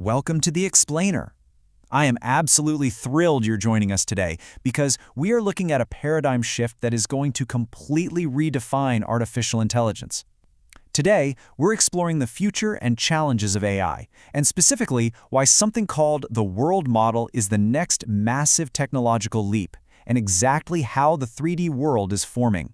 Welcome to The Explainer. I am absolutely thrilled you're joining us today because we are looking at a paradigm shift that is going to completely redefine artificial intelligence. Today, we're exploring the future and challenges of AI, and specifically why something called the world model is the next massive technological leap, and exactly how the 3D world is forming.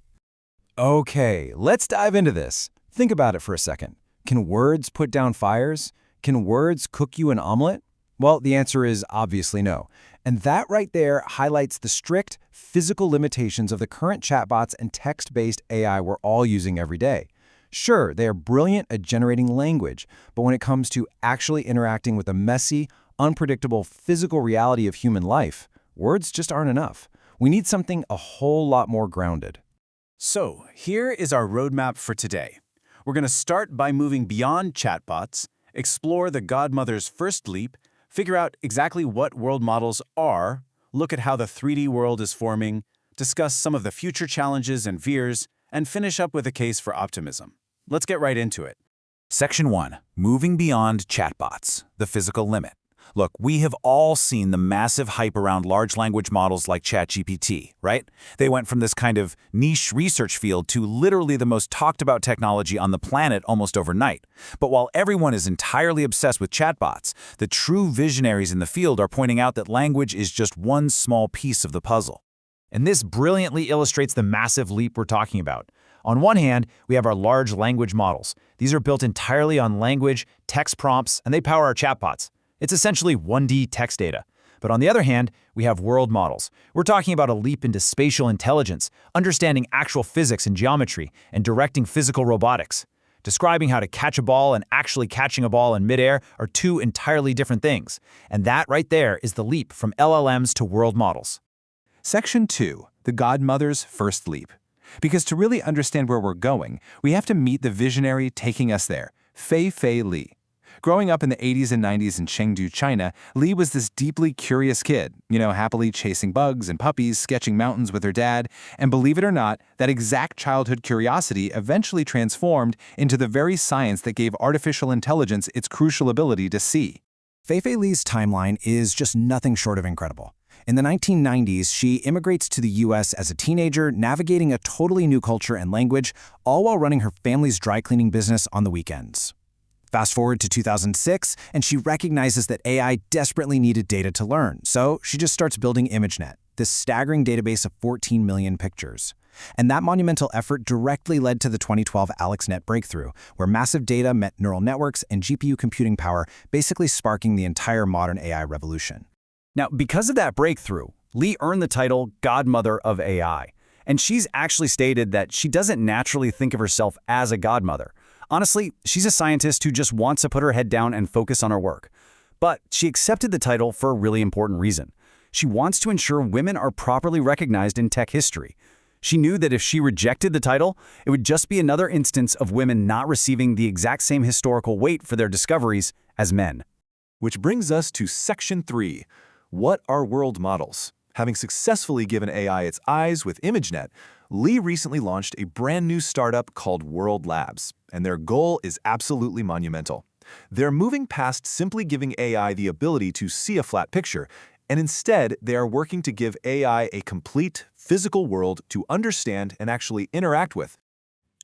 Okay, let's dive into this. Think about it for a second. Can words put down fires? Can words cook you an omelet? Well, the answer is obviously no. And that right there highlights the strict physical limitations of the current chatbots and text-based AI we're all using every day. Sure, they are brilliant at generating language, but when it comes to actually interacting with the messy, unpredictable physical reality of human life, words just aren't enough. We need something a whole lot more grounded. So, here is our roadmap for today. We're going to start by moving beyond chatbots, explore the Godmother's first leap, figure out exactly what world models are, look at how the 3D world is forming, discuss some of the future challenges and fears, and finish up with a case for optimism. Let's get right into it. Section 1. Moving beyond chatbots, the physical limit. Look, we have all seen the massive hype around large language models like ChatGPT, right? They went from this kind of niche research field to literally the most talked about technology on the planet almost overnight. But while everyone is entirely obsessed with chatbots, the true visionaries in the field are pointing out that language is just one small piece of the puzzle. And this brilliantly illustrates the massive leap we're talking about. On one hand, we have our large language models. These are built entirely on language, text prompts, and they power our chatbots. It's essentially 1D text data. But on the other hand, we have world models. We're talking about a leap into spatial intelligence, understanding actual physics and geometry, and directing physical robotics. Describing how to catch a ball and actually catching a ball in midair are two entirely different things. And that right there is the leap from LLMs to world models. Section 2. The Godmother's first leap. Because to really understand where we're going, we have to meet the visionary taking us there, Fei-Fei Li. Growing up in the 80s and 90s in Chengdu, China, Li was this deeply curious kid, happily chasing bugs and puppies, sketching mountains with her dad, and believe it or not, that exact childhood curiosity eventually transformed into the very science that gave artificial intelligence its crucial ability to see. Fei-Fei Li's timeline is just nothing short of incredible. In the 1990s, she immigrates to the US as a teenager, navigating a totally new culture and language, all while running her family's dry cleaning business on the weekends. Fast forward to 2006, and she recognizes that AI desperately needed data to learn, so she just starts building ImageNet, this staggering database of 14 million pictures. And that monumental effort directly led to the 2012 AlexNet breakthrough, where massive data met neural networks and GPU computing power, basically sparking the entire modern AI revolution. Now, because of that breakthrough, Li earned the title Godmother of AI. And she's actually stated that she doesn't naturally think of herself as a godmother. Honestly, she's a scientist who just wants to put her head down and focus on her work. But she accepted the title for a really important reason. She wants to ensure women are properly recognized in tech history. She knew that if she rejected the title, it would just be another instance of women not receiving the exact same historical weight for their discoveries as men. Which brings us to Section 3. What are world models? Having successfully given AI its eyes with ImageNet, Li recently launched a brand new startup called World Labs, and their goal is absolutely monumental. They're moving past simply giving AI the ability to see a flat picture, and instead they are working to give AI a complete physical world to understand and actually interact with.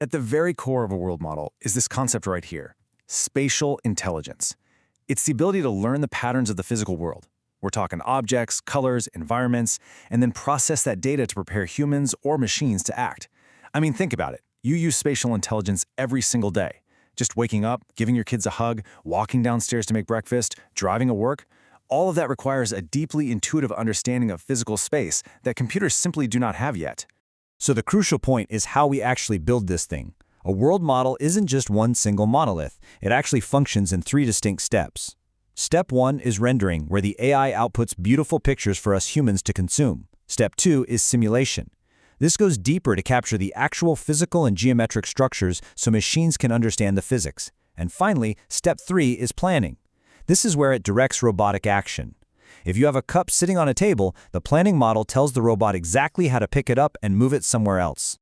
At the very core of a world model is this concept right here, spatial intelligence. It's the ability to learn the patterns of the physical world. We're talking objects, colors, environments, and then process that data to prepare humans or machines to act. I mean, think about it. You use spatial intelligence every single day. Just waking up, giving your kids a hug, walking downstairs to make breakfast, driving to work. All of that requires a deeply intuitive understanding of physical space that computers simply do not have yet. So the crucial point is how we actually build this thing. A world model isn't just one single monolith. It actually functions in 3 distinct steps. Step 1 is rendering, where the AI outputs beautiful pictures for us humans to consume. Step 2 is simulation. This goes deeper to capture the actual physical and geometric structures so machines can understand the physics. And finally, Step 3 is planning. This is where it directs robotic action. If you have a cup sitting on a table, the planning model tells the robot exactly how to pick it up and move it somewhere else.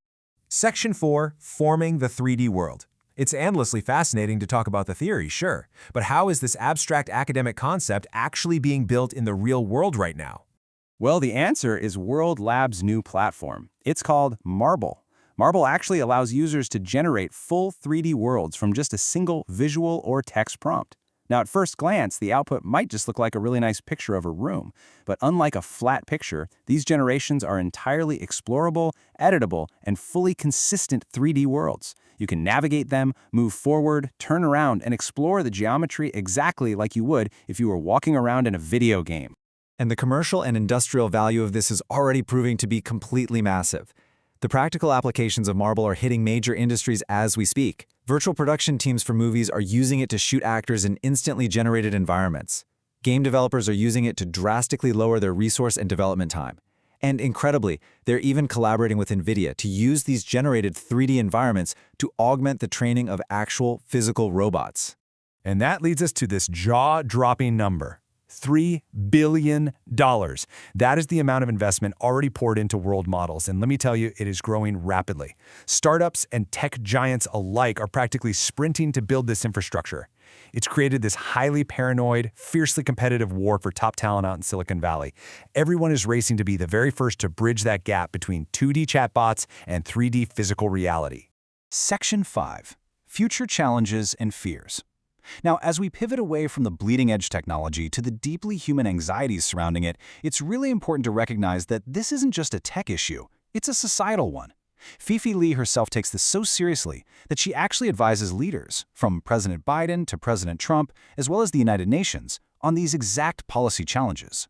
Section 4. Forming the 3D world. It's endlessly fascinating to talk about the theory, sure, but how is this abstract academic concept actually being built in the real world right now? Well, the answer is World Lab's new platform. It's called Marble. Marble actually allows users to generate full 3D worlds from just a single visual or text prompt. Now, at first glance, the output might just look like a really nice picture of a room, but unlike a flat picture, these generations are entirely explorable, editable, and fully consistent 3D worlds. You can navigate them, move forward, turn around, and explore the geometry exactly like you would if you were walking around in a video game. And the commercial and industrial value of this is already proving to be completely massive. The practical applications of Marble are hitting major industries as we speak. Virtual production teams for movies are using it to shoot actors in instantly generated environments. Game developers are using it to drastically lower their resource and development time. And incredibly, they're even collaborating with NVIDIA to use these generated 3D environments to augment the training of actual physical robots. And that leads us to this jaw-dropping number. $3 billion. That is the amount of investment already poured into world models, and let me tell you, it is growing rapidly. Startups and tech giants alike are practically sprinting to build this infrastructure. It's created this highly paranoid, fiercely competitive war for top talent out in Silicon Valley. Everyone is racing to be the very first to bridge that gap between 2D chatbots and 3D physical reality. Section 5. Future Challenges and Fears. Now, as we pivot away from the bleeding-edge technology to the deeply human anxieties surrounding it, it's really important to recognize that this isn't just a tech issue, it's a societal one. Fei-Fei Li herself takes this so seriously that she actually advises leaders, from President Biden to President Trump, as well as the United Nations, on these exact policy challenges.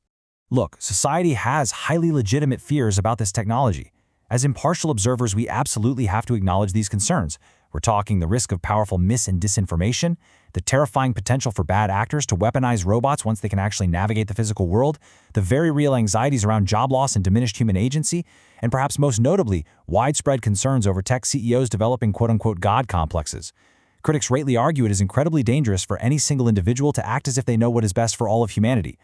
Look, society has highly legitimate fears about this technology. As impartial observers, we absolutely have to acknowledge these concerns. We're talking the risk of powerful mis- and disinformation, the terrifying potential for bad actors to weaponize robots once they can actually navigate the physical world, the very real anxieties around job loss and diminished human agency, and perhaps most notably, widespread concerns over tech CEOs developing quote-unquote God complexes. Critics rightly argue it is incredibly dangerous for any single individual to act as if they know what is best for all of humanity.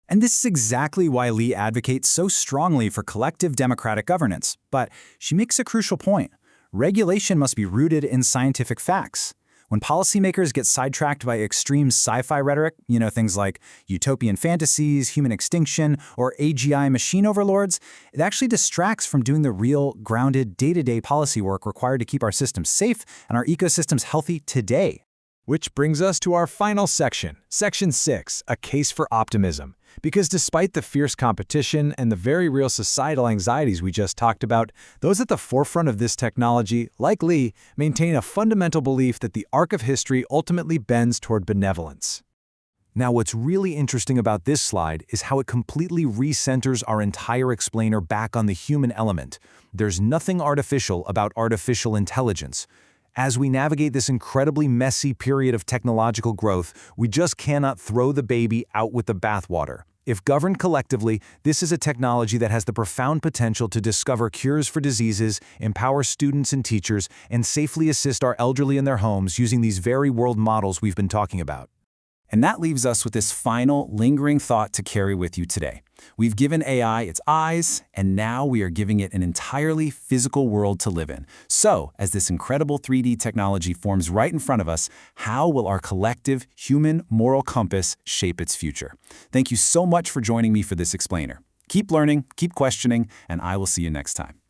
And this is exactly why Li advocates so strongly for collective democratic governance. But she makes a crucial point. Regulation must be rooted in scientific facts. When policymakers get sidetracked by extreme sci-fi rhetoric, things like utopian fantasies, human extinction, or AGI machine overlords, it actually distracts from doing the real, grounded, day-to-day policy work required to keep our systems safe and our ecosystems healthy today. Which brings us to our final section, Section 6, a case for optimism. Because despite the fierce competition and the very real societal anxieties we just talked about, those at the forefront of this technology, like Li, maintain a fundamental belief that the arc of history ultimately bends toward benevolence. Now, what's really interesting about this slide is how it completely recenters our entire explainer back on the human element. There's nothing artificial about artificial intelligence. As we navigate this incredibly messy period of technological growth, we just cannot throw the baby out with the bathwater. If governed collectively, this is a technology that has the profound potential to discover cures for diseases, empower students and teachers, and safely assist our elderly in their homes using these very world models we've been talking about. And that leaves us with this final, lingering thought to carry with you today. We've given AI its eyes, and now we are giving it an entirely physical world to live in. So, as this incredible 3D technology forms right in front of us, how will our collective, human, moral compass shape its future? Thank you so much for joining me for this explainer. Keep learning, keep questioning, and I will see you next time.